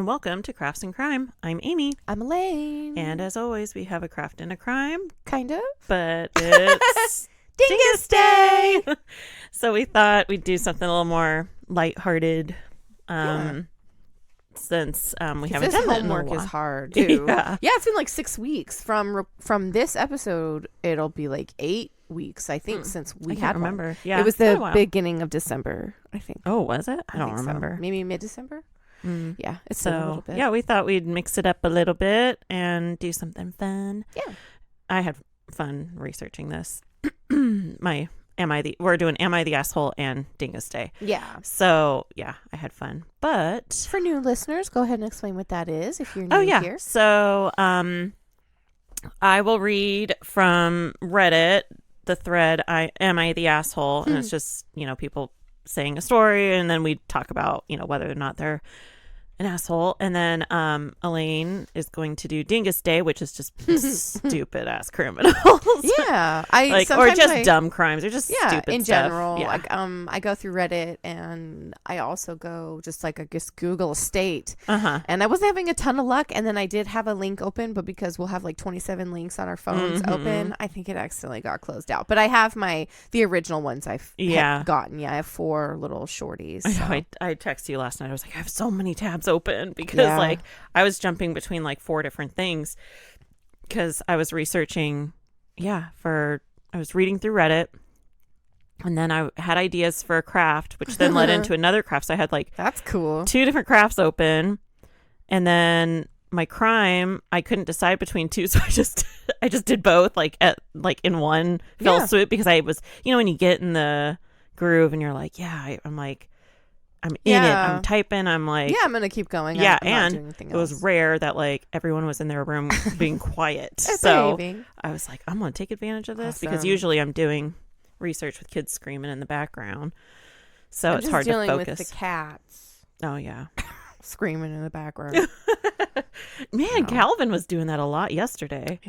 and welcome to Crafts and Crime. I'm Amy. I'm Elaine. And as always, we have a craft and a crime. Kind of. But it's Dingus Day! So we thought we'd do something a little more lighthearted since we haven't done that in a while. Homework is hard, too. Yeah, it's been like 6 weeks. From this episode, it'll be like 8 weeks, I think, since we had remember. one. Yeah, it was the beginning of December, I think. Oh, was it? I don't think remember. So. Maybe mid-December? Yeah, it's so, a little bit. Yeah, we thought we'd mix it up a little bit and do something fun. Yeah. I had fun researching this. We're doing Am I the Asshole and Dingus Day. Yeah. So, yeah, I had fun. But for new listeners, go ahead and explain what that is if you're new here. So, I will read from Reddit the thread Am I the Asshole? And it's just, people saying a story, and then we talk about, whether or not they're an asshole. And then Elaine is going to do Dingus Day, which is just stupid ass criminals. Yeah, dumb crimes or just stupid in stuff. general. Yeah. I go through Reddit, and I also go just Google state. Uh-huh. And I wasn't having a ton of luck, and then I did have a link open, but because we'll have like 27 links on our phones open, I think it accidentally got closed out. But I have the original ones I've gotten. Yeah, I have 4 little shorties. So. I texted you last night. I was like, I have so many tabs open because I was jumping between like 4 different things because I was researching. I was reading through Reddit, and then I had ideas for a craft, which then led into another craft. So I had that's cool. 2 different crafts open, and then my crime I couldn't decide between 2, so I just did both in one fell swoop because I was when you get in the groove and you're like I'm in it. I'm typing. I'm like, I'm gonna keep going. Yeah, I'm and not doing anything it was else. rare that everyone was in their room being quiet. So I was like, I'm gonna take advantage of this because usually I'm doing research with kids screaming in the background, so it's hard to focus. Dealing with the cats. Oh yeah, screaming in the background. Man, Calvin was doing that a lot yesterday.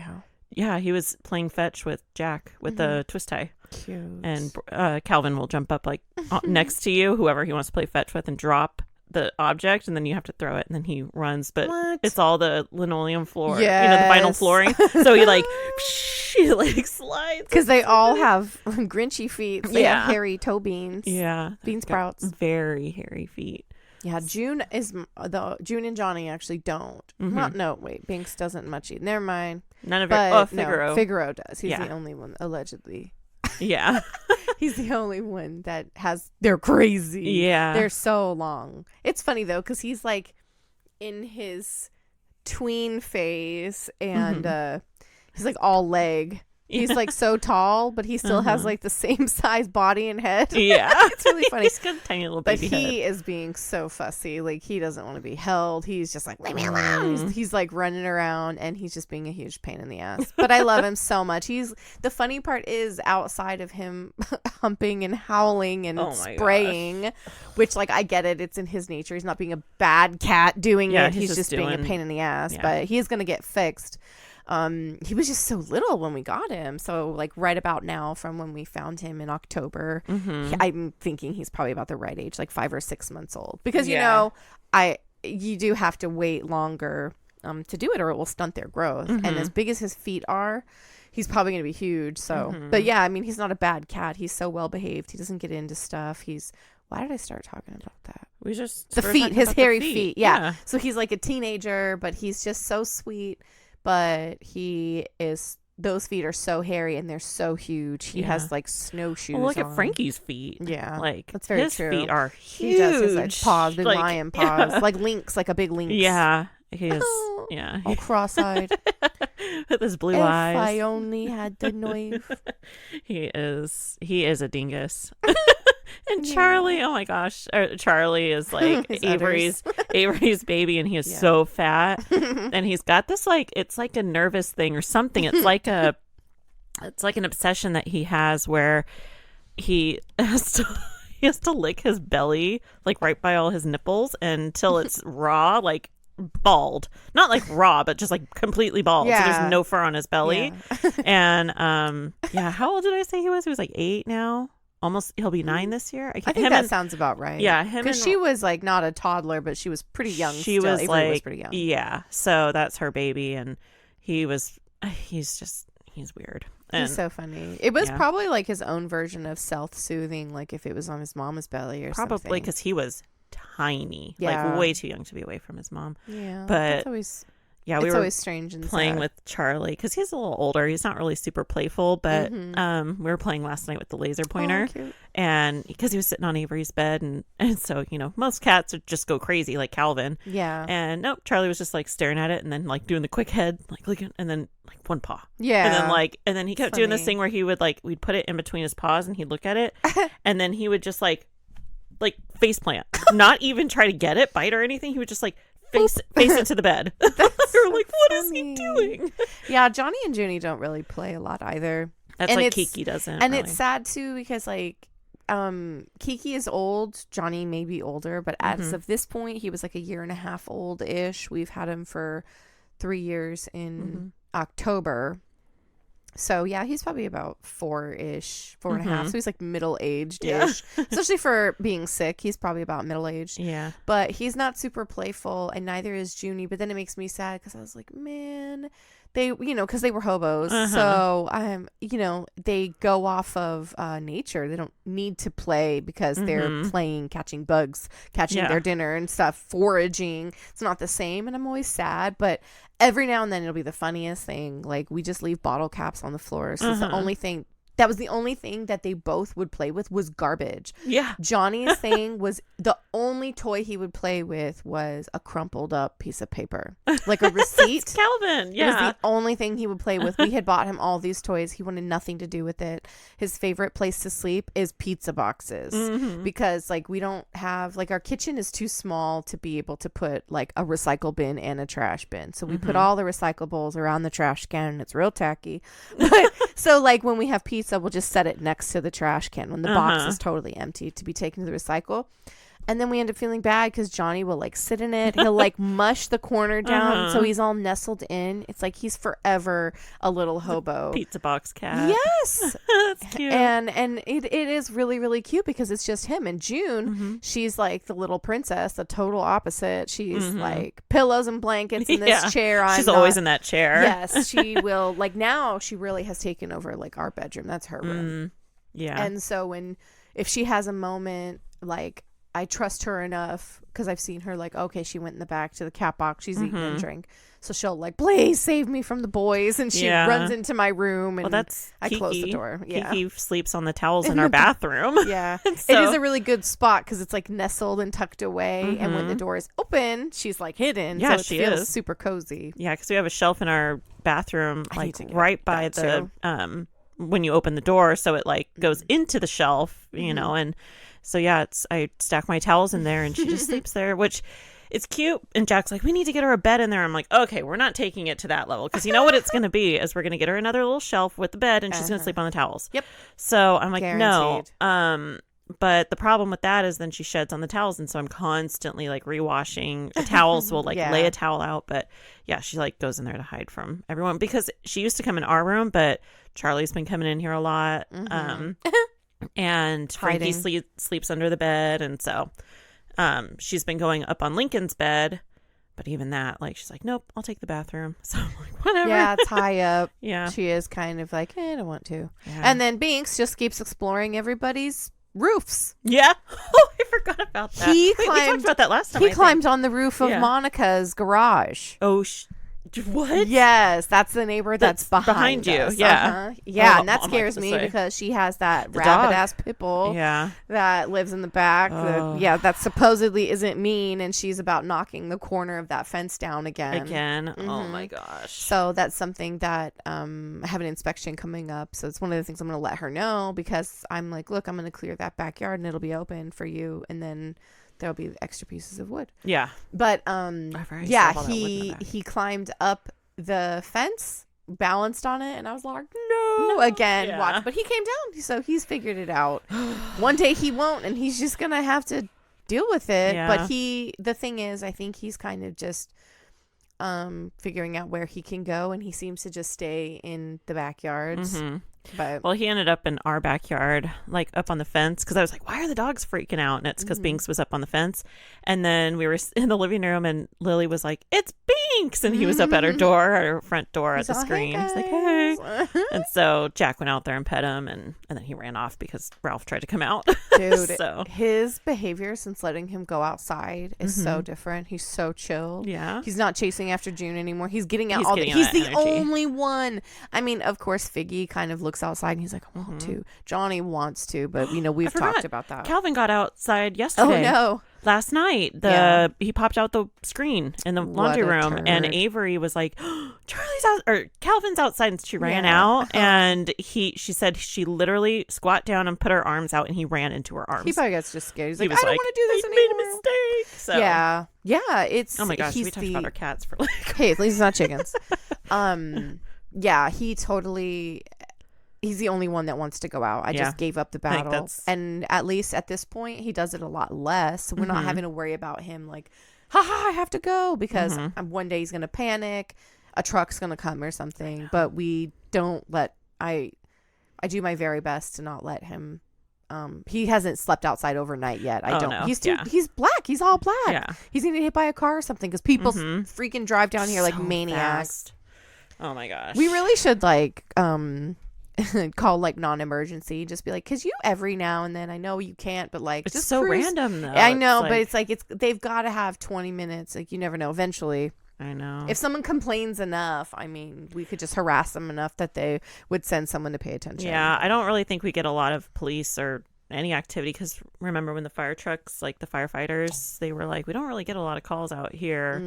Yeah, he was playing fetch with Jack with the twist tie. Cute. And Calvin will jump up next to you, whoever he wants to play fetch with, and drop the object, and then you have to throw it, and then he runs. But it's all the linoleum floor, the vinyl flooring. So he slides because they all have grinchy feet. They have hairy toe beans. Yeah, bean sprouts. Very hairy feet. Yeah, June and Johnny actually don't. Binks doesn't much eat. Never mind. None of it. Figaro. No, Figaro does. He's the only one, allegedly. Yeah. He's the only one that they're crazy. Yeah. They're so long. It's funny, though, because he's in his tween phase, and he's all leg. He's so tall, but he still has the same size body and head. Yeah. It's really funny. He's got a tiny little baby head. But he head. is being so fussy. He doesn't want to be held. He's just leave me alone. He's running around, and he's just being a huge pain in the ass. But I love him so much. The funny part is outside of him humping and howling and spraying, which I get it. It's in his nature. He's not being a bad cat doing it. He's just being a pain in the ass. Yeah. But he is going to get fixed. He was just so little when we got him. So right about now, from when we found him in October, I'm thinking he's probably about the right age, 5 or 6 months old, because you do have to wait longer to do it, or it will stunt their growth. And as big as his feet are, he's probably going to be huge. So, but he's not a bad cat. He's so well behaved. He doesn't get into stuff. Why did I start talking about that? We just the feet, his hairy feet. Yeah. So he's a teenager, but he's just so sweet. But those feet are so hairy, and they're so huge. He has snowshoes on. Well, look at Frankie's feet. Yeah. That's very true. His feet are huge. He does his paws, big lion paws. Like Lynx, like a big lynx. Yeah. He is, all cross-eyed. With his blue eyes. If I only had the knife. He is a dingus. And Charlie, oh my gosh, Charlie is Avery's baby, and he is so fat, and he's got this it's like a nervous thing or something. It's like an obsession that he has where he has to lick his belly right by all his nipples until it's raw, bald, not raw, but just completely bald. So there's no fur on his belly. And how old did I say he was? He was 8 now. he'll be 9 this year. I think that sounds about right. Yeah, because she was like not a toddler, but she was pretty young. She still. was Avery like was pretty young. Yeah, so that's her baby, and he's weird. And, he's so funny. It was probably like his own version of self-soothing, like if it was on his mama's belly or something. Probably because he was tiny, like way too young to be away from his mom. Yeah, but it's always strange and playing sad. with Charlie because he's a little older. He's not really super playful, but we were playing last night with the laser pointer, and because he was sitting on Avery's bed, and so most cats would just go crazy like Calvin. Yeah. And nope, Charlie was just like staring at it and then like doing the quick head, like looking, and then like one paw. Yeah. And then he kept doing this thing where he would we'd put it in between his paws and he'd look at it, and then he would just like face plant, not even try to get it, bite or anything. He would just like face it to the bed. We were like, what is he doing? Yeah, Johnny and Junie don't really play a lot either. That's and like Kiki doesn't. And really. It's sad too because Kiki is old. Johnny may be older, but as of this point, he was like a year and a half old-ish. We've had him for 3 years in October. So yeah, he's probably about 4-ish, 4.5. So he's like middle-aged-ish. Yeah. Especially for being sick, he's probably about middle-aged. Yeah. But he's not super playful, and neither is Junie. But then it makes me sad because I was like, man, they, because they were hobos. So they go off of nature. They don't need to play because they're playing, catching bugs, catching their dinner and stuff, foraging. It's not the same, and I'm always sad, but every now and then it'll be the funniest thing. Like, we just leave bottle caps on the floor. So it's the only thing. That was the only thing that they both would play with was garbage. Yeah. Johnny's thing was the only toy he would play with was a crumpled up piece of paper. Like a receipt. It's Calvin. Yeah. It was the only thing he would play with. We had bought him all these toys. He wanted nothing to do with it. His favorite place to sleep is pizza boxes. Because we don't have, our kitchen is too small to be able to put a recycle bin and a trash bin. So we put all the recyclables around the trash can, and it's real tacky. But so when we have pizza, we'll just set it next to the trash can when the box is totally empty to be taken to the recycle. And then we end up feeling bad because Johnny will sit in it. He'll mush the corner down so he's all nestled in. It's like he's forever a little hobo. Pizza box cat. Yes. That's cute. And it is really, really cute because it's just him. And June, she's like the little princess, the total opposite. She's like pillows and blankets in this chair. She's always in that chair. Yes, she will. Now she really has taken over our bedroom. That's her room. Yeah. And so if she has a moment, I trust her enough because I've seen her okay, she went in the back to the cat box. She's eating and drink. So she'll please save me from the boys. And she runs into my room and I close the door. Yeah. Kiki sleeps on the towels in our bathroom. Yeah. It is a really good spot because it's nestled and tucked away. And when the door is open, she's hidden. Yeah, so she feels is super cozy. Yeah, because we have a shelf in our bathroom right by the when you open the door. So it goes into the shelf, and so yeah, I stack my towels in there and she just sleeps there, which it's cute. And Jack's like, we need to get her a bed in there. I'm like, okay, we're not taking it to that level because you know what it's going to be is we're going to get her another little shelf with the bed and she's going to sleep on the towels. Yep. So I'm like, guaranteed. No. But the problem with that is then she sheds on the towels, and so I'm constantly rewashing. The towels will lay a towel out, but yeah, she goes in there to hide from everyone because she used to come in our room, but Charlie's been coming in here a lot. And Frankie sleeps under the bed, and so she's been going up on Lincoln's bed, but even that, she's like, nope, I'll take the bathroom. So I'm like, whatever. Yeah, it's high up. Yeah, she is kind of I don't want to. Yeah. And then Binks just keeps exploring everybody's roofs. Yeah. Oh, I forgot about that. We talked about that last time. He climbed on the roof of Monica's garage. Oh, what? Yes, that's the neighbor that's behind you. Us. Yeah. Yeah, and that scares me because she has that rabid ass pit bull that lives in the back. That supposedly isn't mean, and she's about knocking the corner of that fence down again. Oh my gosh. So that's something that I have an inspection coming up. So it's one of the things I'm going to let her know because I'm like, look, I'm going to clear that backyard and it'll be open for you, and then there'll be extra pieces of wood. Yeah. But he climbed up the fence, balanced on it, and I was like, no. Again, watch. But he came down, so he's figured it out. One day he won't, and he's just gonna have to deal with it. Yeah. But the thing is, I think he's kind of just figuring out where he can go, and he seems to just stay in the backyards. But Well, he ended up in our backyard, like up on the fence, because I was like, why are the dogs freaking out? And it's because Binks was up on the fence. And then we were in the living room, and Lily was like, it's Binks. And he was up at her door, at her front door at the screen. He's like, hey. And so Jack went out there and pet him, and then he ran off because Ralph tried to come out. Dude, So his behavior since letting him go outside is so different. He's so chill. Yeah. He's not chasing after June anymore. He's getting out He's he's getting the that energy. only one. I mean, of course, Figgy kind of looks outside and he's like, I want to. Johnny wants to, but we've talked about that. Calvin got outside yesterday. Oh no. Last night, he popped out the screen in the laundry room, and Avery was like, "Charlie's out," or Calvin's outside, and she ran out. And she said she literally squat down and put her arms out, and he ran into her arms. He probably gets just scared. He's like, was I don't want to do this anymore. Made a mistake. So Yeah. It's oh my gosh, we talked about our cats for like hey, at least it's not chickens. Yeah, he's the only one that wants to go out. I just gave up the battle. And at least at this point, he does it a lot less. So we're not having to worry about him like, haha, I have to go because one day he's going to panic. A truck's going to come or something. But we don't I do my very best to not let him. He hasn't slept outside overnight yet. I don't. No. He's black. He's all black. Yeah. He's going to get hit by a car or something because people freaking drive down here like So maniacs. fast. Oh my gosh. We really should call like non-emergency, just be like, because you every now and then, I know you can't, but like it's just so cruise. random though. I know, but it's like they've got to have 20 minutes, like you never know, eventually. I know. If someone complains enough, I mean, we could just harass them enough that they would send someone to pay attention. Yeah, I don't really think we get a lot of police or any activity because remember when the fire trucks, like the firefighters, they were like, we don't really get a lot of calls out here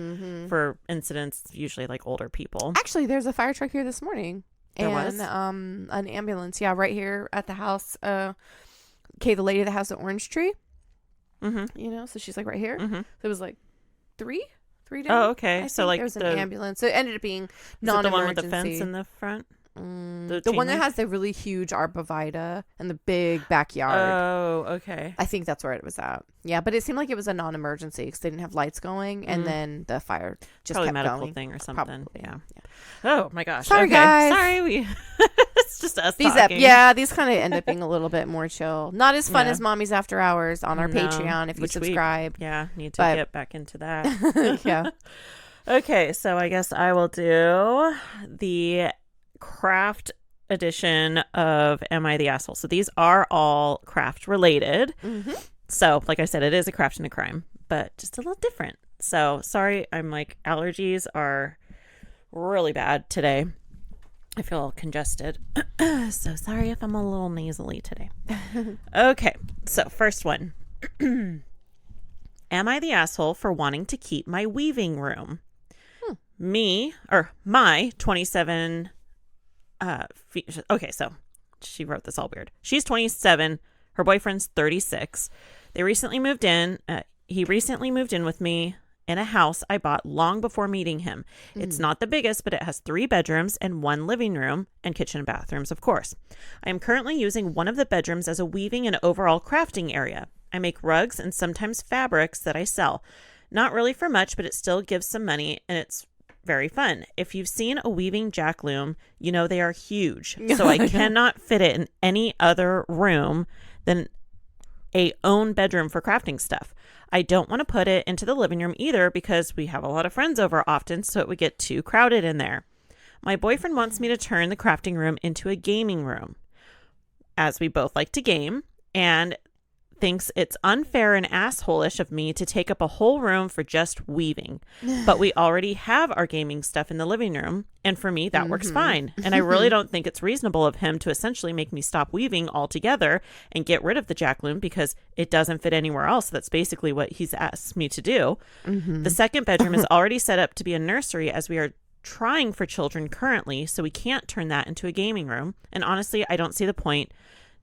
for incidents, usually like older people. Actually, there's a fire truck here this morning. There was? An ambulance, right here at the house. Okay, the lady that has the orange tree, so she's like right here. So it was like three days. Oh, okay. So like there's an ambulance. So it ended up being non-emergency. The one with the fence in the front? The one that has the really huge arborvitae and the big backyard. Oh, okay. I think that's where it was at. Yeah, but it seemed like it was a non-emergency because they didn't have lights going, and then the fire just probably kept medical going. thing or something. Probably, yeah. Oh my gosh. Sorry, okay. guys. Sorry, it's just us talking. These kind of end up being a little bit more chill. Not as fun as Mommy's After Hours on our Patreon if you subscribe. Need to get back into that. Yeah. Okay, so I guess I will do the craft edition of Am I the Asshole? So these are all craft related. So like I said, it is a craft and a crime, but just a little different. So sorry, I'm like, allergies are really bad today. I feel congested. So sorry if I'm a little nasally today. Okay, so first one. Am I the asshole for wanting to keep my weaving room? My 27 okay, so she wrote this all weird. She's 27. Her boyfriend's 36. They recently moved in. He recently moved in with me in a house I bought long before meeting him. It's not the biggest, but it has 3 bedrooms and 1 living room and kitchen and bathrooms, of course. I am currently using one of the bedrooms as a weaving and overall crafting area. I make rugs and sometimes fabrics that I sell. Not really for much, but it still gives some money, and it's very fun. If you've seen a weaving jack loom, you know they are huge. So I cannot fit it in any other room than a own bedroom for crafting stuff. I don't want to put it into the living room either because we have a lot of friends over often, so it would get too crowded in there. My boyfriend wants me to turn the crafting room into a gaming room, as we both like to game, and thinks it's unfair and asshole-ish of me to take up a whole room for just weaving. But we already have our gaming stuff in the living room, and for me, that works fine. And I really don't think it's reasonable of him to essentially make me stop weaving altogether and get rid of the jack loom because it doesn't fit anywhere else. That's basically what he's asked me to do. The second bedroom is already set up to be a nursery as we are trying for children currently, so we can't turn that into a gaming room. And honestly, I don't see the point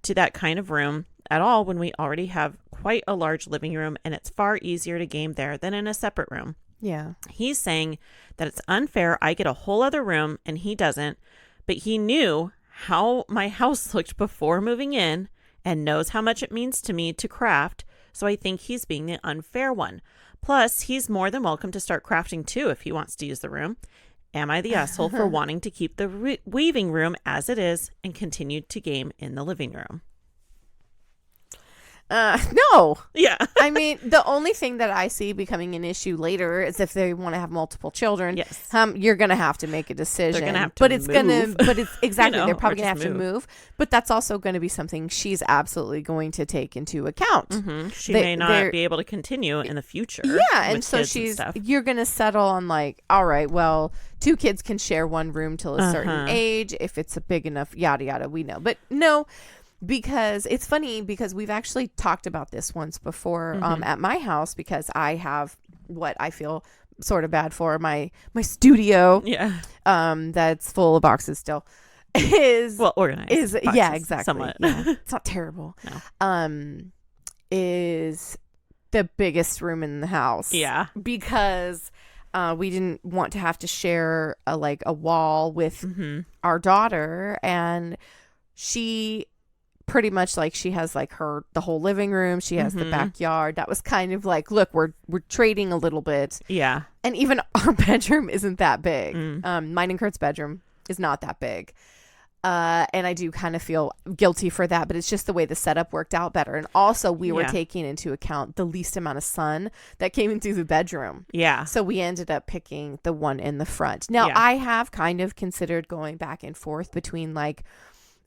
to that kind of room at all when we already have quite a large living room and it's far easier to game there than in a separate room. Yeah. He's saying that it's unfair I get a whole other room and he doesn't, but he knew how my house looked before moving in and knows how much it means to me to craft, so I think he's being the unfair one. Plus, he's more than welcome to start crafting too if he wants to use the room. Am I the asshole for wanting to keep the weaving room as it is and continue to game in the living room? No. Yeah. I mean, the only thing that I see becoming an issue later is if they want to have multiple children. Yes. You're going to have to make a decision. They're going to have to but move. It's exactly. They're probably going to have move. to move. But that's also going to be something she's absolutely going to take into account. Mm-hmm. She may not be able to continue in the future. Yeah. And so you're going to settle on like, all right, well, 2 kids can share one room till a certain age. If it's a big enough, yada, yada, we know. But no. Because it's funny because we've actually talked about this once before at my house, because I have what I feel sort of bad for my studio. Yeah. That's full of boxes still. Is well organized. Boxes, yeah, exactly. Somewhat. Yeah, it's not terrible. No. Is the biggest room in the house. Yeah. Because we didn't want to have to share a wall with our daughter, and she pretty much like she has like the whole living room, she has the backyard. That was kind of like, look, we're trading a little bit. Yeah. And even our bedroom isn't that big. Mine and Kurt's bedroom is not that big. And I do kind of feel guilty for that, but it's just the way the setup worked out better. And also we were taking into account the least amount of sun that came into the bedroom. Yeah. So we ended up picking the one in the front. Now I have kind of considered going back and forth between like,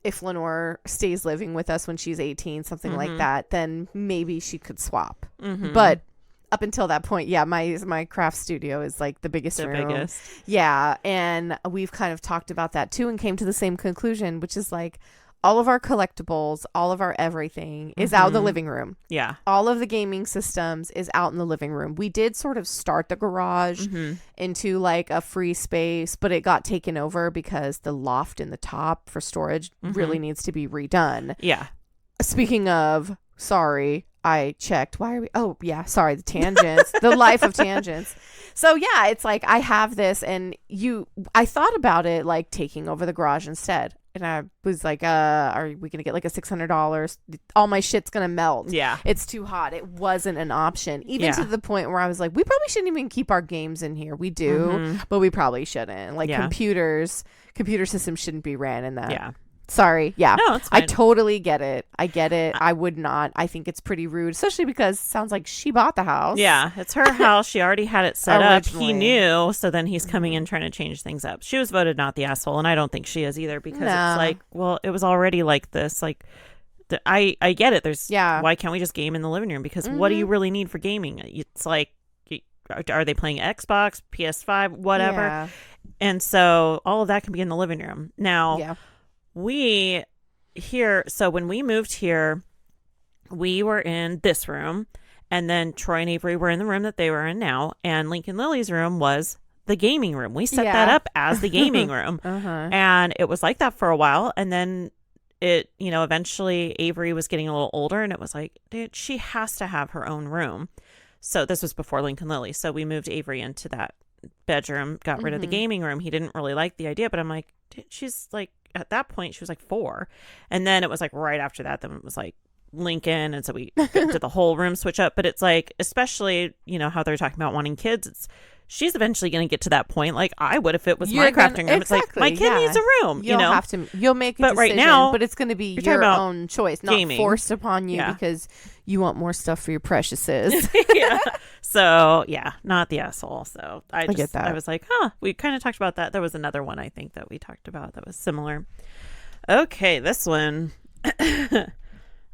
if Lenore stays living with us when she's 18, something like that, then maybe she could swap. But up until that point, my craft studio is like the biggest room. Yeah. And we've kind of talked about that too and came to the same conclusion, which is like all of our collectibles, all of our everything is out in the living room. Yeah. All of the gaming systems is out in the living room. We did sort of start the garage into like a free space, but it got taken over because the loft in the top for storage really needs to be redone. Yeah. Speaking of, sorry, I checked. Why are we? Oh, yeah. Sorry. The tangents, the life of tangents. So yeah, it's like I have this and I thought about it like taking over the garage instead. And I was like, are we going to get like a $600? All my shit's going to melt. Yeah. It's too hot. It wasn't an option. Even to the point where I was like, we probably shouldn't even keep our games in here. We do, but we probably shouldn't. Like computer systems shouldn't be ran in that. Yeah. Sorry. Yeah. No, it's fine. I totally get it. I get it. I would not. I think it's pretty rude, especially because it sounds like she bought the house. Yeah. It's her house. She already had it set up. He knew. So then he's coming in trying to change things up. She was voted not the asshole. And I don't think she is either, because it's like, well, it was already like this. Like, I get it. Why can't we just game in the living room? Because what do you really need for gaming? It's like, are they playing Xbox, PS5, whatever? Yeah. And so all of that can be in the living room. Now, so when we moved here, we were in this room, and then Troy and Avery were in the room that they were in now, and Lincoln Lily's room was the gaming room. We set that up as the gaming room, and it was like that for a while, and then it, eventually Avery was getting a little older, and it was like, dude, she has to have her own room. So this was before Lincoln Lily, so we moved Avery into that bedroom, got rid of the gaming room. He didn't really like the idea, but I'm like, dude, she's like, at that point she was like 4, and then it was like right after that, then it was like Lincoln, and so we did the whole room switch up. But it's like, especially how they're talking about wanting kids, she's eventually going to get to that point like I would if it was my crafting room. It's like, my kid needs a room. You'll make a decision, right now, but it's going to be your own choice, not gaming. Forced upon you because you want more stuff for your preciouses. So not the asshole. So I get that. I was like, we kind of talked about that. There was another one I think that we talked about that was similar. Okay, this one.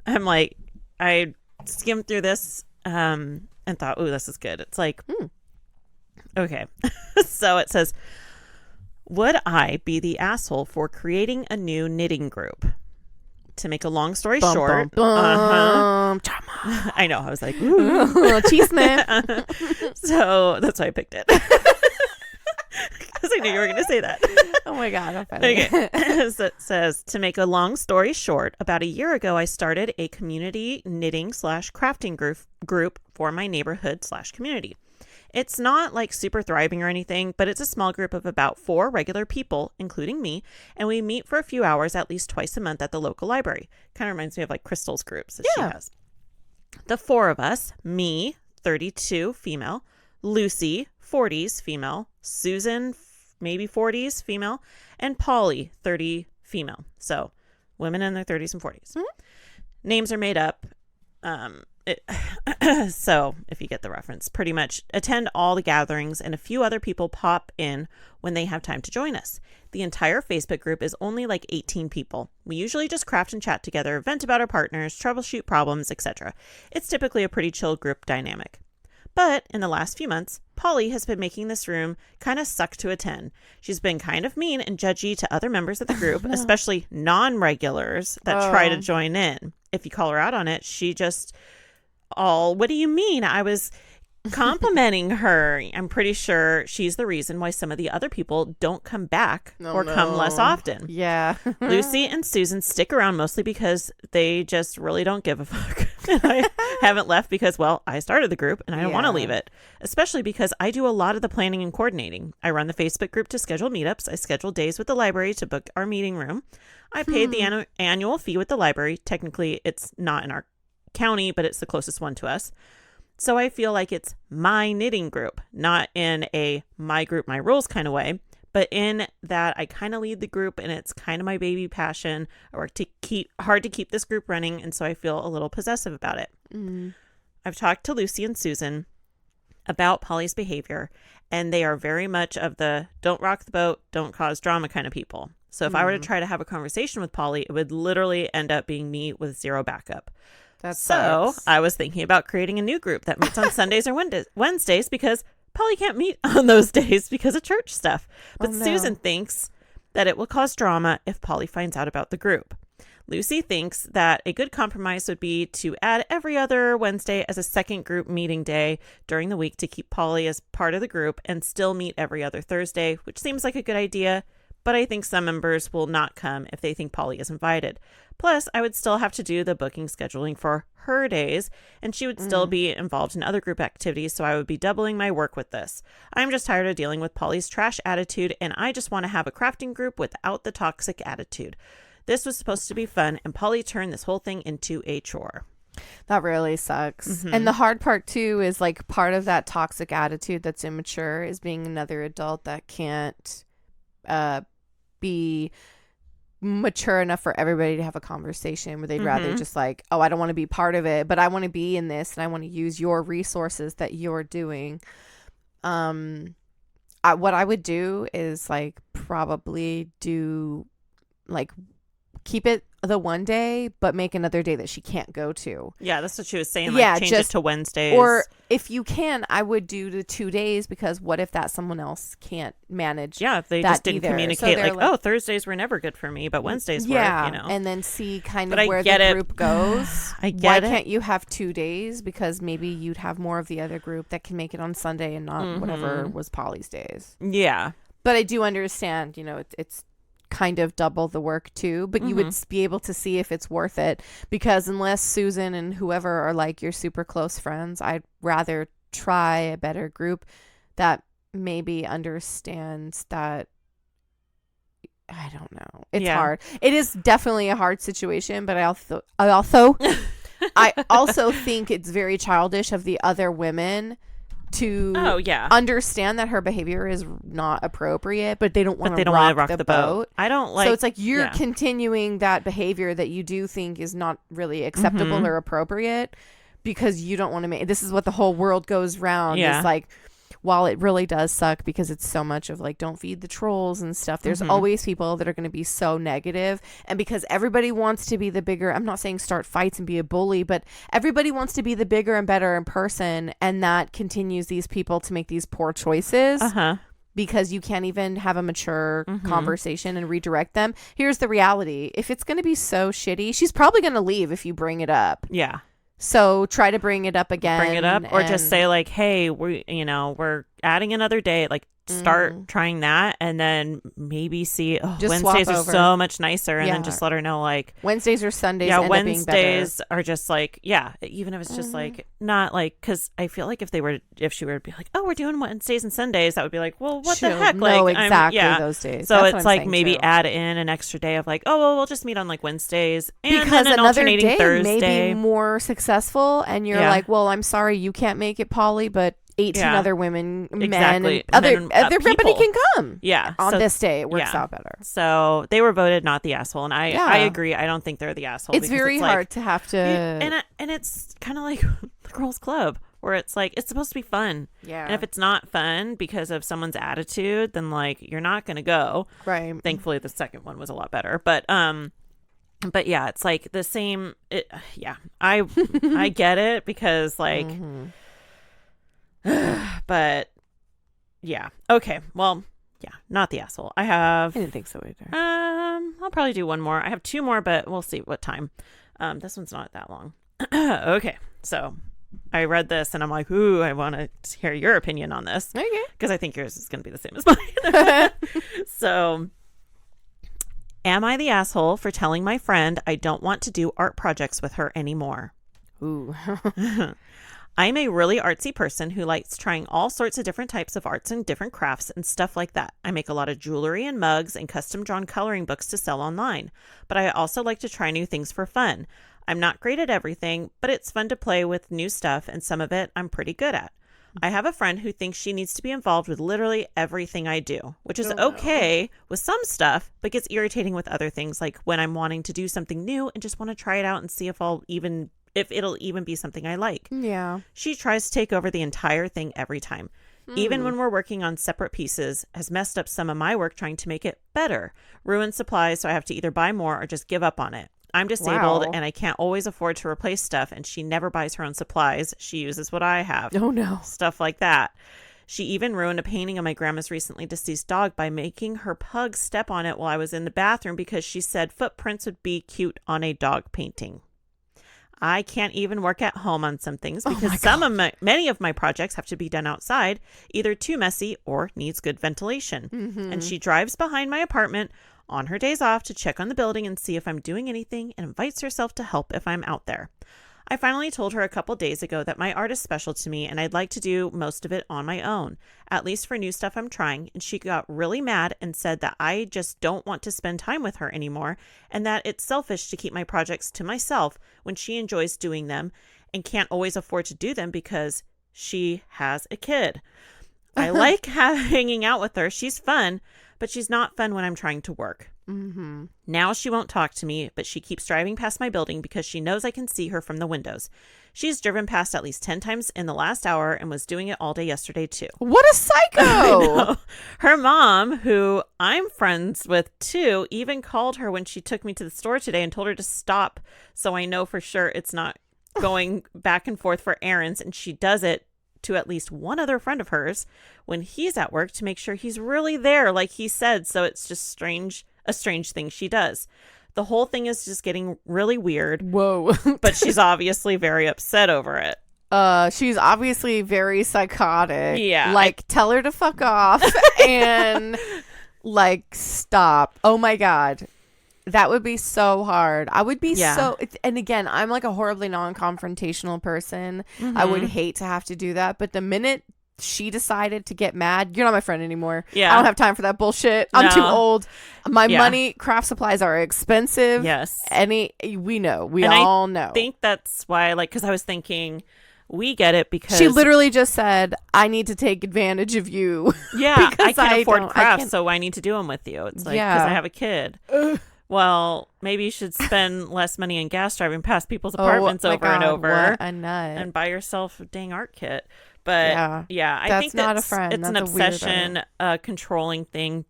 I'm like, I skimmed through this and thought, ooh, this is good. It's like, okay. So it says, would I be the asshole for creating a new knitting group? To make a long story short, I know, I was like, ooh, cheese man. So that's why I picked it. Because I knew you were going to say that. Oh my God, I'm funny. Okay. So it says, to make a long story short, about a year ago, I started a community knitting / crafting group for my neighborhood / community. It's not like super thriving or anything, but it's a small group of about 4 regular people, including me, and we meet for a few hours at least twice a month at the local library. Kind of reminds me of like Crystal's groups that she has. The 4 of us, me, 32, female, Lucy, 40s, female, Susan, maybe 40s, female, and Polly, 30, female. So women in their 30s and 40s. Mm-hmm. Names are made up. So if you get the reference, pretty much attend all the gatherings, and a few other people pop in when they have time to join us. The entire Facebook group is only like 18 people. We usually just craft and chat together, vent about our partners, troubleshoot problems, etc. It's typically a pretty chill group dynamic. But in the last few months, Polly has been making this room kind of suck to attend. She's been kind of mean and judgy to other members of the group, especially non-regulars that try to join in. If you call her out on it, she just... what do you mean? I was complimenting her. I'm pretty sure she's the reason why some of the other people don't come back come less often. Yeah. Lucy and Susan stick around mostly because they just really don't give a fuck. And I haven't left because, well, I started the group and I don't want to leave it, especially because I do a lot of the planning and coordinating. I run the Facebook group to schedule meetups. I schedule days with the library to book our meeting room. I paid the annual fee with the library. Technically, it's not in our county, but it's the closest one to us. So I feel like it's my knitting group, not in a my group, my rules kind of way, but in that I kind of lead the group and it's kind of my baby passion. I work hard to keep this group running, and so I feel a little possessive about it. I've talked to Lucy and Susan about Polly's behavior, and they are very much of the don't rock the boat, don't cause drama kind of people. So if I were to try to have a conversation with Polly, it would literally end up being me with zero backup. So I was thinking about creating a new group that meets on Sundays or Wednesdays because Polly can't meet on those days because of church stuff. But Susan thinks that it will cause drama if Polly finds out about the group. Lucy thinks that a good compromise would be to add every other Wednesday as a second group meeting day during the week to keep Polly as part of the group and still meet every other Thursday, which seems like a good idea. But I think some members will not come if they think Polly is invited. Plus, I would still have to do the booking scheduling for her days, and she would still be involved in other group activities, so I would be doubling my work with this. I'm just tired of dealing with Polly's trash attitude, and I just want to have a crafting group without the toxic attitude. This was supposed to be fun, and Polly turned this whole thing into a chore. That really sucks. And the hard part, too, is like part of that toxic attitude that's immature is being another adult that can't be mature enough for everybody to have a conversation where they'd rather just like, oh, I don't want to be part of it, but I want to be in this and I want to use your resources that you're doing. What I would do is like probably do like keep it the one day, but make another day that she can't go to. Yeah, that's what she was saying. Like, change it to Wednesdays. Or if you can, I would do the 2 days, because what if that someone else can't manage? Yeah, if they just didn't communicate, so like, oh, Thursdays were never good for me, but Wednesdays were, you know. And then see kind of where the group goes. I get Why it. can't you have 2 days? Because maybe you'd have more of the other group that can make it on Sunday and not whatever was Polly's days. Yeah. But I do understand, you know, it's kind of double the work too, but you would be able to see if it's worth it, because unless Susan and whoever are like your super close friends, I'd rather try a better group that maybe understands that. I don't know. It's hard. It is definitely a hard situation, but I also think it's very childish of the other women to understand that her behavior is not appropriate, but they don't want to rock the boat. I don't like. So it's like you're continuing that behavior that you do think is not really acceptable or appropriate, because you don't want to make. This is what the whole world goes round. It's like, while it really does suck because it's so much of like, don't feed the trolls and stuff, there's always people that are going to be so negative. And because everybody wants to be the bigger, I'm not saying start fights and be a bully, but everybody wants to be the bigger and better in person. And that continues these people to make these poor choices because you can't even have a mature conversation and redirect them. Here's the reality. If it's going to be so shitty, she's probably going to leave if you bring it up. Yeah. So try to bring it up again. Bring it up, or just say like, hey, we're adding another day. Like, start trying that, and then maybe see Wednesdays are so much nicer, and then just let her know like Wednesdays or Sundays. Yeah, Wednesdays are just like even if it's just like not like, because I feel like if she were to be like, oh, we're doing Wednesdays and Sundays, that would be like, well, what the heck? No, like, exactly those days. So it's like maybe add in an extra day of like, oh, well, we'll just meet on like Wednesdays, and because then an another alternating day Thursday may be more successful, and you're like, well, I'm sorry you can't make it, Polly, but 18 Yeah. other women, men, Exactly. and And then, everybody people. can come. Yeah. On So- this day, it works yeah. out better. So they were voted not the asshole, and I Yeah. agree. I don't think they're the asshole. It's because very like, hard to have to. and it's kind of like the girls' club, where it's like it's supposed to be fun. Yeah. And if it's not fun because of someone's attitude, then like you're not going to go. Right. Thankfully, the second one was a lot better, but yeah, it's like the same. Yeah, I get it because like, but yeah, okay, well, yeah, not the asshole. I have. I didn't think so either. I'll probably do one more. I have two more, but we'll see what time. This one's not that long. Okay, so I read this and I'm like, ooh, I want to hear your opinion on this. Okay. Because I think yours is going to be the same as mine. So, am I the asshole for telling my friend I don't want to do art projects with her anymore? Ooh. I'm a really artsy person who likes trying all sorts of different types of arts and different crafts and stuff like that. I make a lot of jewelry and mugs and custom drawn coloring books to sell online, but I also like to try new things for fun. I'm not great at everything, but it's fun to play with new stuff, and some of it I'm pretty good at. I have a friend who thinks she needs to be involved with literally everything I do, which is okay with some stuff, but gets irritating with other things, like when I'm wanting to do something new and just want to try it out and see if it'll even be something I like. Yeah. She tries to take over the entire thing every time. Even when we're working on separate pieces, has messed up some of my work trying to make it better. Ruined supplies, so I have to either buy more or just give up on it. I'm disabled and I can't always afford to replace stuff, and she never buys her own supplies. She uses what I have. Oh, no. Stuff like that. She even ruined a painting of my grandma's recently deceased dog by making her pug step on it while I was in the bathroom because she said footprints would be cute on a dog painting. I can't even work at home on some things because many of my projects have to be done outside, either too messy or needs good ventilation. And she drives behind my apartment on her days off to check on the building and see if I'm doing anything, and invites herself to help if I'm out there. I finally told her a couple days ago that my art is special to me and I'd like to do most of it on my own, at least for new stuff I'm trying, and she got really mad and said that I just don't want to spend time with her anymore and that it's selfish to keep my projects to myself when she enjoys doing them and can't always afford to do them because she has a kid. I like hanging out with her. She's fun, but she's not fun when I'm trying to work. Now she won't talk to me, but she keeps driving past my building because she knows I can see her from the windows. She's driven past at least 10 times in the last hour and was doing it all day yesterday too. What a psycho! Her mom, who I'm friends with too, even called her when she took me to the store today and told her to stop, so I know for sure it's not going back and forth for errands, and she does it to at least one other friend of hers when he's at work to make sure he's really there like he said. So it's just a strange thing she does. The whole thing is just getting really weird. Whoa. But she's obviously very upset over it. She's obviously very psychotic. Yeah. Like, tell her to fuck off and like stop. Oh my God. That would be so hard. I would be and again, I'm like a horribly non-confrontational person. I would hate to have to do that. But the minute she decided to get mad, you're not my friend anymore. Yeah. I don't have time for that bullshit. I'm too old. My money, craft supplies are expensive. Yes. We know. We all know. I think that's why, like, because I was thinking, we get it because she literally just said, I need to take advantage of you. Yeah. I can't afford crafts, so I need to do them with you. It's like, because I have a kid. Well, maybe you should spend less money in gas driving past people's apartments over and over. What a nut. And buy yourself a dang art kit. But I think not a friend. It's an obsession, controlling thing,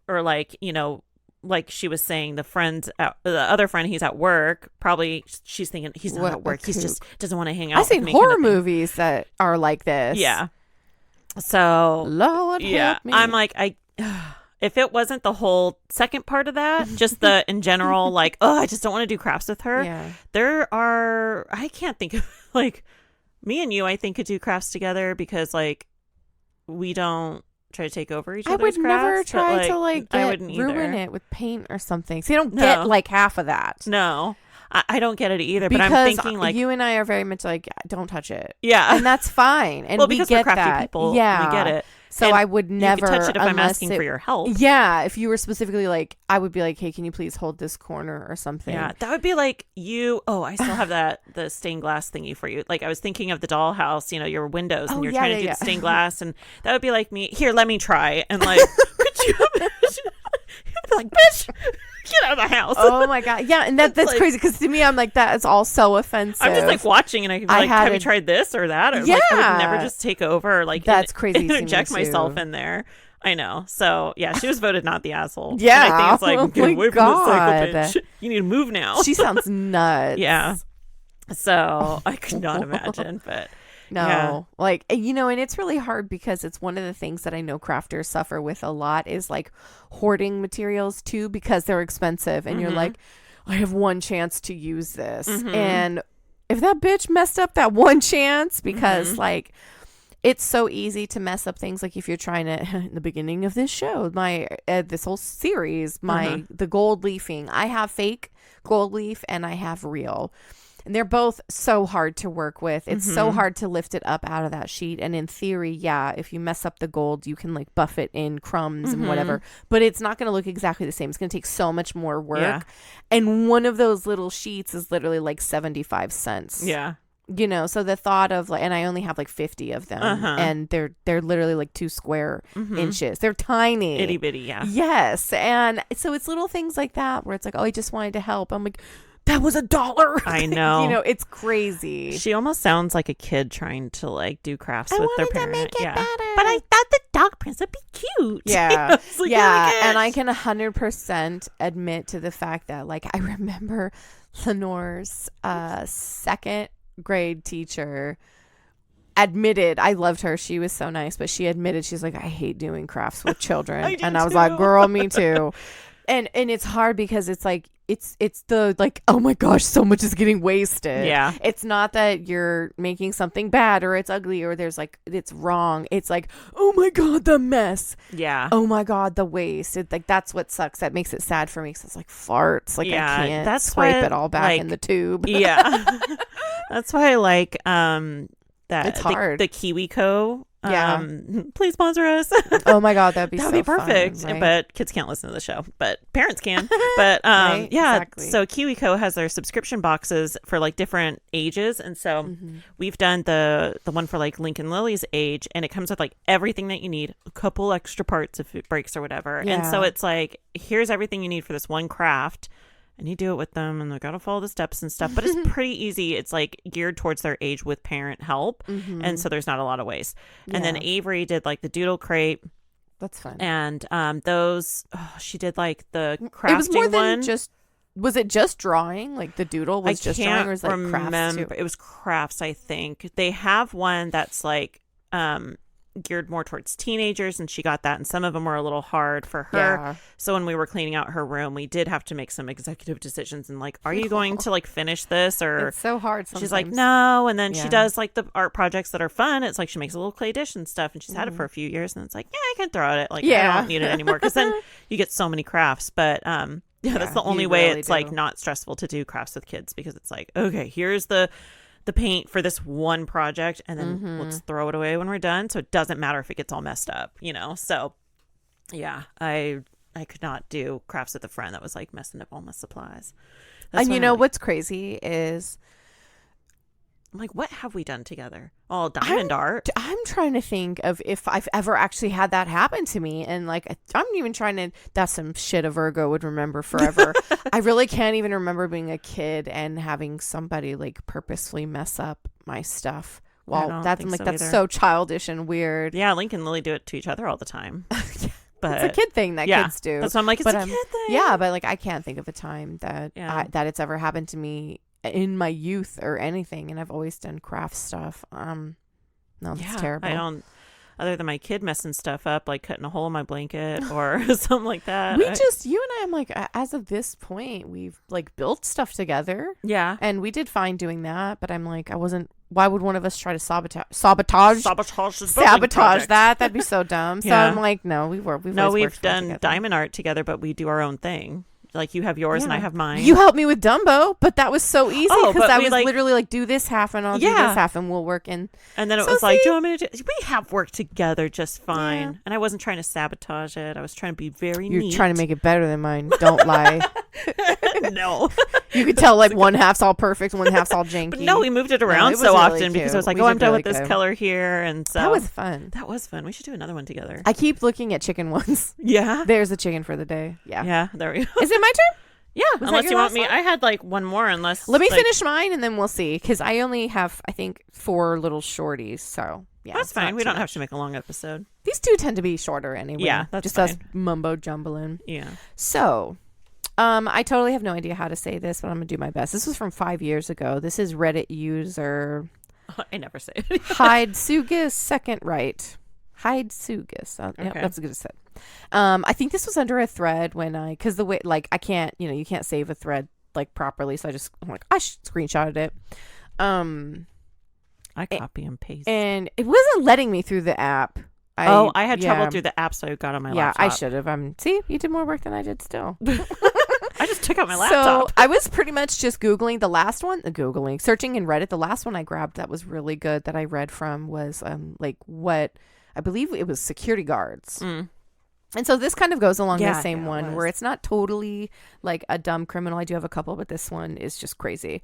or like, you know, like she was saying, the other friend, he's at work. Probably she's thinking he's not at work. He's just doesn't want to hang out. I've seen horror movies that are like this. Yeah. So Lord help me. I'm like, if it wasn't the whole second part of that, just the in general, like, I just don't want to do crafts with her. Yeah. I can't think of, like, me and you, I think, could do crafts together because, like, we don't try to take over each other's crafts. I would never try to, like, ruin it with paint or something. So you don't get, like, half of that. No. I don't get it either, because but I'm thinking, like, you and I are very much like, don't touch it. Yeah. And that's fine. And well, because we get we're crafty that. people. Yeah. We get it. So I would never you can touch it if I'm asking for your help. Yeah, if you were specifically like, I would be like, hey, can you please hold this corner or something? Yeah, that would be like I still have the stained glass thingy for you. Like I was thinking of the dollhouse, your windows, and you're trying to do the stained glass, and that would be like me. Here, let me try. And like, could you imagine? You'd be like, bitch, get out of the house. Oh my God. Yeah, and that's like, crazy because to me, I'm like, that is all so offensive. I'm just like watching, and I can be like, have you tried this or that? Or like, I would never just take over. Or, like, that's crazy. Interject myself in there. I know. So yeah, she was voted not the asshole. Yeah. And I think it's like, get away from the psycho bitch. You need to move now. She sounds nuts. Yeah. So I could not imagine, but no, like, and it's really hard because it's one of the things that I know crafters suffer with a lot is like hoarding materials too, because they're expensive and you're like, I have one chance to use this. And if that bitch messed up that one chance, because like, it's so easy to mess up things. Like if you're trying to, in the beginning of this show, this whole series, the gold leafing, I have fake gold leaf and I have real. And they're both so hard to work with. It's so hard to lift it up out of that sheet. And in theory, yeah, if you mess up the gold, you can like buff it in crumbs and whatever. But it's not going to look exactly the same. It's going to take so much more work. Yeah. And one of those little sheets is literally like 75 cents. Yeah. So the thought of like, and I only have like 50 of them, and they're literally like 2 square inches. They're tiny, itty bitty, yeah. Yes, and so it's little things like that where it's like, oh, I just wanted to help. I'm like, that was $1. I know. It's crazy. She almost sounds like a kid trying to like do crafts with their parent. To make it better. But I thought the dog prints would be cute. Yeah. Like, yeah. And I can 100% admit to the fact that like I remember Lenore's second grade teacher admitted, I loved her, she was so nice, but she admitted, she's like, I hate doing crafts with children. And I was like, girl, me too. And it's hard because it's like it's the like, oh my gosh, so much is getting wasted. Yeah. It's not that you're making something bad or it's ugly or there's like it's wrong. It's like, oh my God, the mess. Yeah. Oh my God, the waste. It, like that's what sucks. That makes it sad for me because it's like farts. Like I can't scrape it all back in the tube. Yeah. That's why I like that it's hard. The KiwiCo. Yeah. Please sponsor us. Oh my God, that'd be perfect. Fun, right? But kids can't listen to the show, but parents can. But right? yeah, exactly. So KiwiCo has their subscription boxes for like different ages, and so we've done the one for like Lincoln Lily's age, and it comes with like everything that you need, a couple extra parts if it breaks or whatever. Yeah. And so it's like, here's everything you need for this one craft. And you do it with them, and they got to follow the steps and stuff. But it's pretty easy. It's like geared towards their age with parent help. And so there's not a lot of waste. And then Avery did like the doodle crate. That's fun. And she did like the crafting it was more than one. Was it just drawing? Like the doodle was just drawing, or was it like crafts too? It was crafts, I think. They have one that's like geared more towards teenagers, and she got that, and some of them were a little hard for her. Yeah. So when we were cleaning out her room, we did have to make some executive decisions and like, are you going to like finish this? Or it's so hard sometimes. She's like, no. And then she does like the art projects that are fun. It's like she makes a little clay dish and stuff, and she's had it for a few years, and it's like, yeah, I can throw it. Like, I don't need it anymore, because then you get so many crafts. But that's the only way it's like not stressful to do crafts with kids, because it's like, okay, here's the paint for this one project, and then let's throw it away when we're done, so it doesn't matter if it gets all messed up, so yeah, I could not do crafts with a friend that was like messing up all my supplies. And what's crazy is, I'm like, what have we done together? Oh, diamond art. I'm trying to think of if I've ever actually had that happen to me. And like, I'm even trying to, that's some shit a Virgo would remember forever. I really can't even remember being a kid and having somebody like purposefully mess up my stuff. Well, that's so childish and weird. Yeah, Link and Lily do it to each other all the time. But it's a kid thing that kids do. That's why I'm like, it's a kid thing. Yeah, but like, I can't think of a time that that it's ever happened to me in my youth or anything, and I've always done craft stuff. No, that's terrible. I don't, other than my kid messing stuff up, like cutting a hole in my blanket or something like that. You and I, I'm like, as of this point, we've like built stuff together. Yeah. And we did fine doing that, but I'm like, why would one of us try to sabotage that? That'd be so dumb. So I'm like, no, we've done diamond art together, but we do our own thing. like you have yours and I have mine. You helped me with Dumbo, but that was so easy because I was like, literally like, do this half and I'll do this half and we'll work in. And then it was like, do you want me to do? We have worked together just fine. And I wasn't trying to sabotage it. I was trying to be very neat. You're trying to make it better than mine. Don't lie. No. You could tell like one half's all perfect, one half's all janky. But no, we moved it around so often because I was like, I'm done with this color here. And so that was fun. That was fun. We should do another one together. I keep looking at chicken ones. Yeah. There's a chicken for the day. Yeah. Yeah, there we go. Is it my turn? Yeah, unless you want me. I had like one more unless. Let me finish mine and then we'll see. Because I only have, I think, 4 little shorties. So, yeah. That's fine. We don't have to make a long episode. These 2 tend to be shorter anyway. Yeah, that's just fine. us mumbo jumbling. Yeah. So, I totally have no idea how to say this, but I'm going to do my best. This was from 5 years ago. This is Reddit user. I never say it. Hydesugus second right. Hydesugus. Okay. Yep, that's a good set. I think this was under a thread because the way, like, I can't, you can't save a thread like properly. So I'm like, I screenshotted it. I copy and paste. And it wasn't letting me through the app. I had trouble through the app, so I got on my laptop. Yeah, I should have. See, you did more work than I did still. I just took out my laptop. So I was pretty much just Googling the last one, searching in Reddit. The last one I grabbed that was really good that I read from was like what I believe it was security guards. And so this kind of goes along the same one where it's not totally like a dumb criminal. I do have a couple, but this one is just crazy.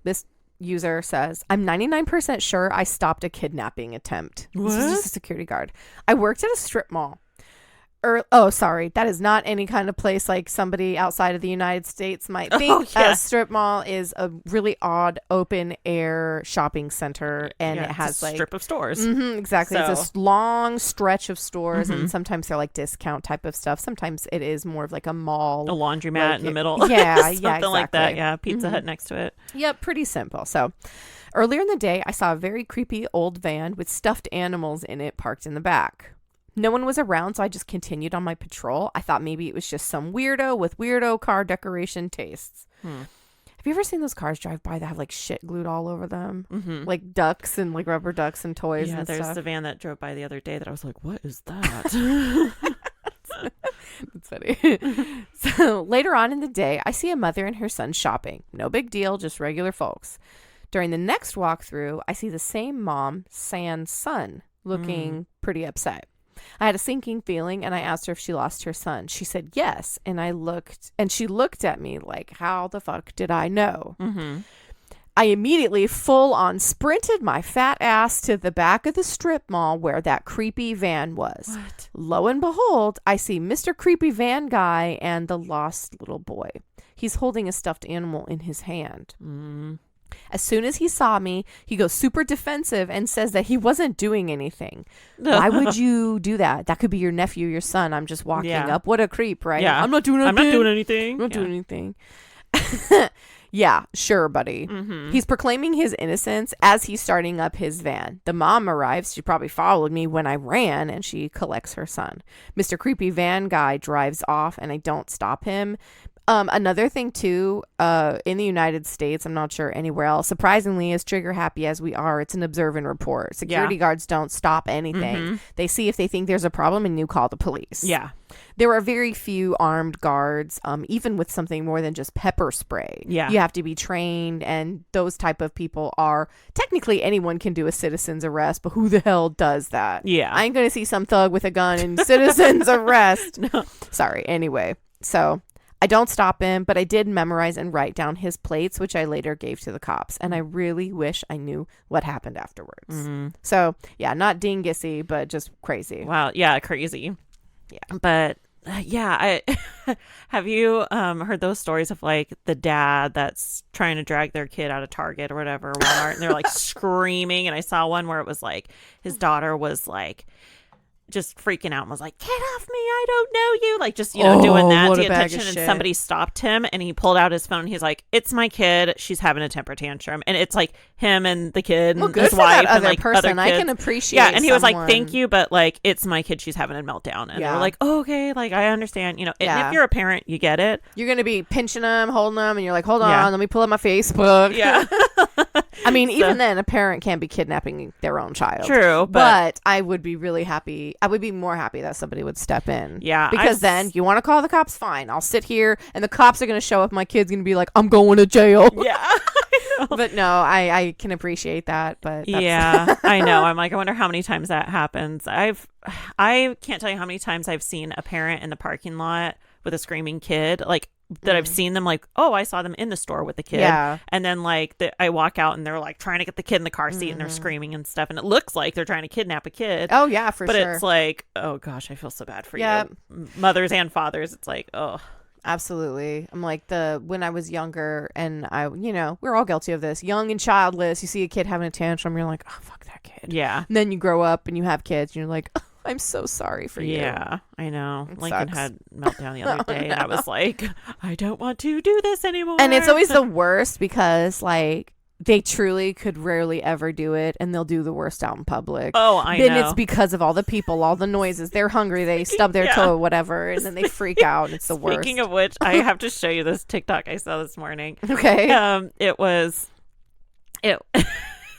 This user says, I'm 99% sure I stopped a kidnapping attempt. What? This is just a security guard. I worked at a strip mall. Sorry. That is not any kind of place like somebody outside of the United States might think. A strip mall is a really odd open air shopping center, and it has a strip of stores. Exactly. So. It's a long stretch of stores, and sometimes they're like discount type of stuff. Sometimes it is more of like a mall. A laundromat in the middle. Yeah, Something exactly. like that. Yeah, Pizza Hut next to it. Yep, pretty simple. So earlier in the day, I saw a very creepy old van with stuffed animals in it parked in the back. No one was around, so I just continued on my patrol. I thought maybe it was just some weirdo with weirdo car decoration tastes. Have you ever seen those cars drive by that have like shit glued all over them? Like ducks and like rubber ducks and toys and stuff? Yeah, there's the van that drove by the other day that I was like, what is that? That's funny. So later on in the day, I see a mother and her son shopping. No big deal, just regular folks. During the next walkthrough, I see the same mom, sans son, looking pretty upset. I had a sinking feeling and I asked her if she lost her son. She said yes. And she looked at me like, how the fuck did I know? I immediately full on sprinted my fat ass to the back of the strip mall where that creepy van was. What? Lo and behold, I see Mr. Creepy Van Guy and the lost little boy. He's holding a stuffed animal in his hand. As soon as he saw me, he goes super defensive and says that he wasn't doing anything. Why would you do that? That could be your nephew, your son. I'm just walking up. What a creep, right? Yeah. I'm not doing anything. I'm not doing anything. I'm not doing anything. Yeah, sure, buddy. He's proclaiming his innocence as he's starting up his van. The mom arrives. She probably followed me when I ran, and she collects her son. Mr. Creepy Van Guy drives off, and I don't stop him. Another thing too, in the United States, I'm not sure anywhere else, surprisingly, as trigger happy as we are, it's an observe and report. Security guards don't stop anything. They see if they think there's a problem and you call the police. Yeah. There are very few armed guards, even with something more than just pepper spray. Yeah. You have to be trained, and those type of people are, technically anyone can do a citizen's arrest, but who the hell does that? Yeah. I ain't going to see some thug with a gun and citizen's arrest. No. Sorry. Anyway, so I don't stop him, but I did memorize and write down his plates, which I later gave to the cops. And I really wish I knew what happened afterwards. So, yeah, not dingusy, but just crazy. Wow. Yeah, crazy. Yeah. But, I have you heard those stories of like the dad that's trying to drag their kid out of Target or whatever, Walmart, and they're like screaming. And I saw one where it was like his daughter was like just freaking out and was like, get off me, I don't know you, like just doing that to get attention. And somebody stopped him and he pulled out his phone and he's like, it's my kid, she's having a temper tantrum. And it's like him and the kid and his wife and like person. Other kids. I can appreciate and he was like, thank you, but like it's my kid, she's having a meltdown. And they were like, oh, okay, like I understand, and if you're a parent, you get it. You're gonna be pinching them, holding them, and you're like, hold on, let me pull up my Facebook. I mean, even then, a parent can't be kidnapping their own child. True, but I would be really happy. I would be more happy that somebody would step in. Yeah. Because then you want to call the cops? Fine. I'll sit here and the cops are going to show up. My kid's going to be like, I'm going to jail. Yeah. But no, I can appreciate that. But yeah, I know. I'm like, I wonder how many times that happens. I can't tell you how many times I've seen a parent in the parking lot with a screaming kid, like that I've seen them like, oh, I saw them in the store with the kid. Yeah. And then like I walk out and they're like trying to get the kid in the car seat and they're screaming and stuff. And it looks like they're trying to kidnap a kid. Oh, yeah, for but sure. It's like, oh, gosh, I feel so bad for you. Mothers and fathers. It's like, oh. Absolutely. I'm like when I was younger and we're all guilty of this. Young and childless. You see a kid having a tantrum. You're like, oh, fuck that kid. Yeah. And then you grow up and you have kids and you're like, oh, I'm so sorry for you. Yeah, I know. It Lincoln sucks. had meltdown the other day. And I was like, I don't want to do this anymore. And it's always the worst because like they truly could rarely ever do it and they'll do the worst out in public. Oh, I then know. it's because of all the people, all the noises. They're hungry. They stub their toe, whatever. And then they freak out. And it's the worst. Speaking of which, I have to show you this TikTok I saw this morning. Okay.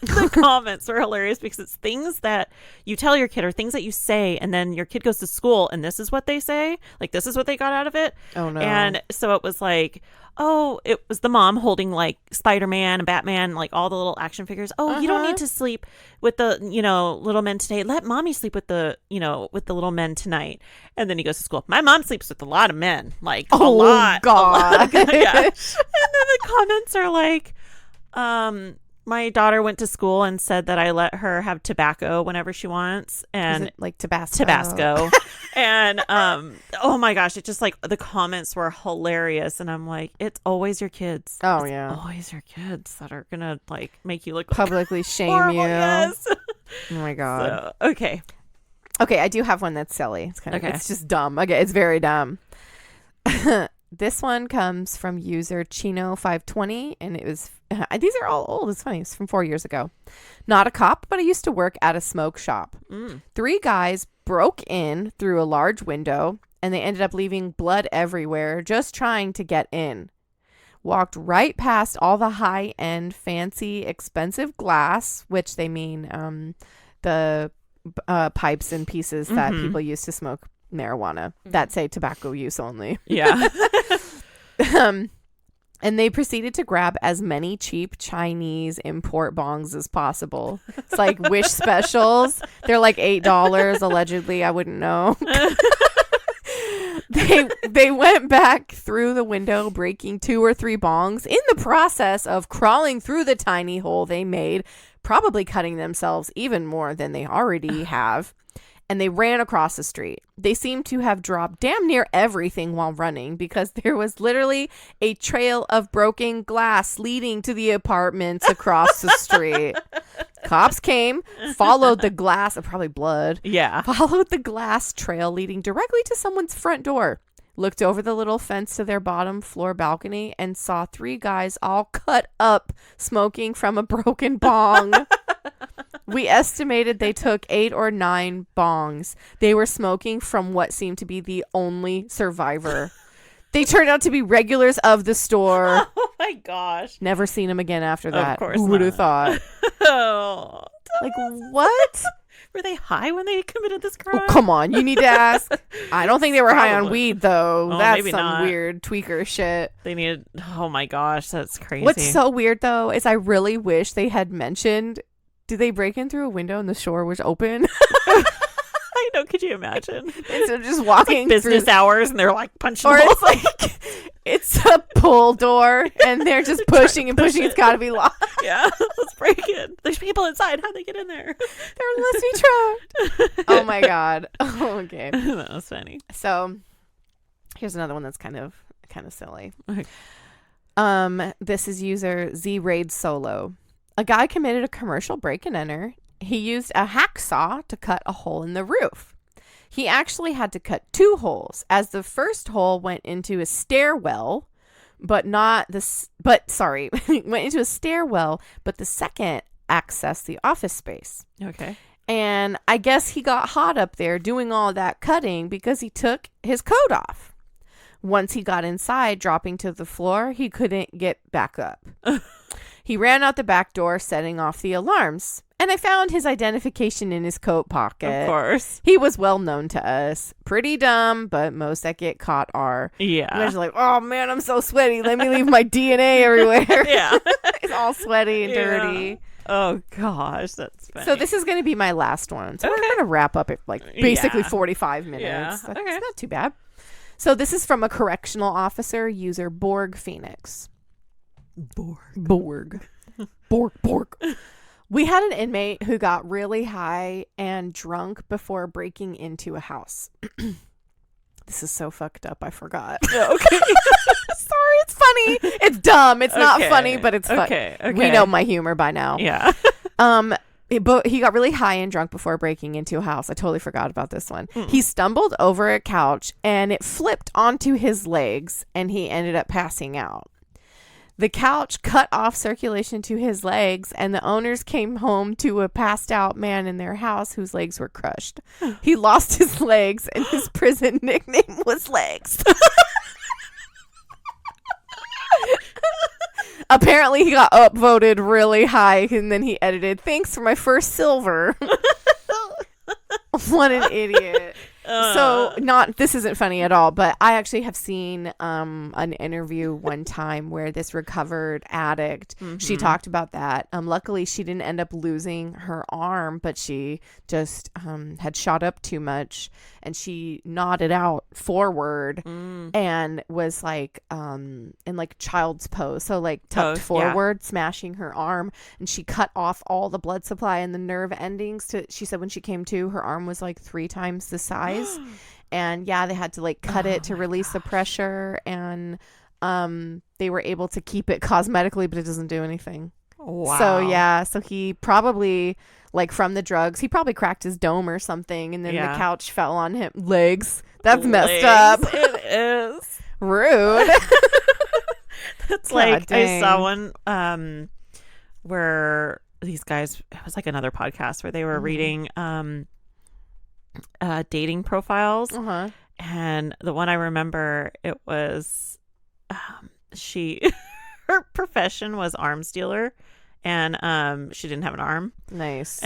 The comments were hilarious because it's things that you tell your kid or things that you say, and then your kid goes to school and this is what they say. Like, this is what they got out of it. Oh, no. And so it was like, oh, it was the mom holding like Spider-Man and Batman, like all the little action figures. Oh, you don't need to sleep with the, little men today. Let mommy sleep with the little men tonight. And then he goes to school. My mom sleeps with a lot of men, like a lot. God. Yeah. And then the comments are like, my daughter went to school and said that I let her have tobacco whenever she wants, and Is it like Tabasco. And oh my gosh, it just like the comments were hilarious, and I'm like, it's always your kids. Oh, it's yeah. always your kids that are gonna like make you look Publicly shame horrible. you. Yes. Oh my God. So, okay, I do have one that's silly. It's it's just dumb. Okay, it's very dumb. This one comes from user Chino520, and it was these are all old. It's funny. It's from 4 years ago. Not a cop, but I used to work at a smoke shop. 3 guys broke in through a large window, and they ended up leaving blood everywhere just trying to get in. Walked right past all the high-end, fancy, expensive glass, which they mean the pipes and pieces that people use to smoke marijuana that say tobacco use only. Yeah. And they proceeded to grab as many cheap Chinese import bongs as possible. It's like Wish specials. They're like $8 allegedly. I wouldn't know. They went back through the window, breaking 2 or 3 bongs in the process of crawling through the tiny hole they made, probably cutting themselves even more than they already have. And they ran across the street. They seemed to have dropped damn near everything while running because there was literally a trail of broken glass leading to the apartments across the street. Cops came, followed the glass, probably blood. Yeah. Followed the glass trail leading directly to someone's front door. Looked over the little fence to their bottom floor balcony and saw 3 guys all cut up smoking from a broken bong. We estimated they took 8 or 9 bongs. They were smoking from what seemed to be the only survivor. They turned out to be regulars of the store. Oh my gosh. Never seen them again after that. Of course Who would have thought? Oh. Like, what? Were they high when they committed this crime? Oh, come on. You need to ask. I don't think they were high on weed, though. Oh, That's maybe some not. weird tweaker shit. They needed. Oh my gosh, that's crazy. What's so weird, though, is I really wish they had mentioned, did they break in through a window and the store was open? I know. Could you imagine? Instead of just walking like business through, hours and they're like punching. or the it's like it's a pull door and they're just pushing and pushing. It's got to be locked. Yeah, let's break it. There's people inside. How'd they get in there? They're let's be trapped. Oh my god. Oh, okay. That was funny. So here's another one that's kind of silly. Okay. This is user Z Raid Solo. A guy committed a commercial break and enter. He used a hacksaw to cut a hole in the roof. He actually had to cut 2 holes, as the first hole went into a stairwell, went into a stairwell, but the second accessed the office space. Okay. And I guess he got hot up there doing all that cutting because he took his coat off. Once he got inside, dropping to the floor, he couldn't get back up. He ran out the back door, setting off the alarms. And I found his identification in his coat pocket. Of course. He was well known to us. Pretty dumb, but most that get caught are. Yeah. You guys are like, oh man, I'm so sweaty. Let me leave my DNA everywhere. Yeah. It's all sweaty and dirty. Oh gosh, that's funny. So this is going to be my last one. So we're going to wrap up at like basically 45 minutes. Yeah. That's not too bad. So this is from a correctional officer, user Borg Phoenix. Borg. We had an inmate who got really high and drunk before breaking into a house. This is so fucked up. I forgot. Okay. Sorry, it's funny. It's dumb. It's not funny, but it's funny. Okay. We know my humor by now. Yeah. But he got really high and drunk before breaking into a house. I totally forgot about this one. He stumbled over a couch and it flipped onto his legs and he ended up passing out. The couch cut off circulation to his legs, and the owners came home to a passed out man in their house whose legs were crushed. He lost his legs, and his prison nickname was Legs. Apparently, he got upvoted really high, and then he edited, "Thanks for my first silver." What an idiot. So this isn't funny at all, but I actually have seen an interview one time where this recovered addict, she talked about that. Luckily, she didn't end up losing her arm, but she just had shot up too much and she nodded out forward and was like in like child's pose. So like tucked forward, smashing her arm, and she cut off all the blood supply and the nerve endings she said when she came to, her arm was like 3 times the size. And they had to like cut it to release the pressure, and they were able to keep it cosmetically, but it doesn't do anything. Wow. So he probably, like, from the drugs, he probably cracked his dome or something, and then the couch fell on him. Legs. That's messed up. It is rude. That's like dang. I saw one where these guys, it was like another podcast where they were reading dating profiles, and the one I remember, it was her profession was arms dealer, and she didn't have an arm. Nice.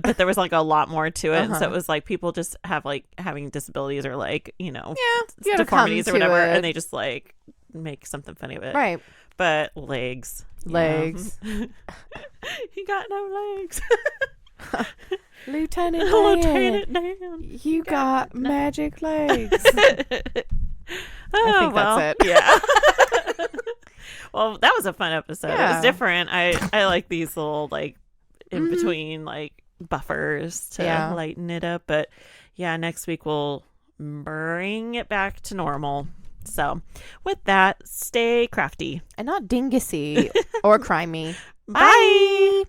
But there was like a lot more to it, and so it was like people just have like having disabilities or like deformities or whatever, and they just like make something funny of it, right? But legs. He got no legs. Lieutenant Dan, you got magic legs. I think that's it. Yeah. Well, that was a fun episode. It was different. I like these little like in between like buffers to lighten it up. But next week we'll bring it back to normal. So with that, stay crafty and not dingusy or crimey. Bye.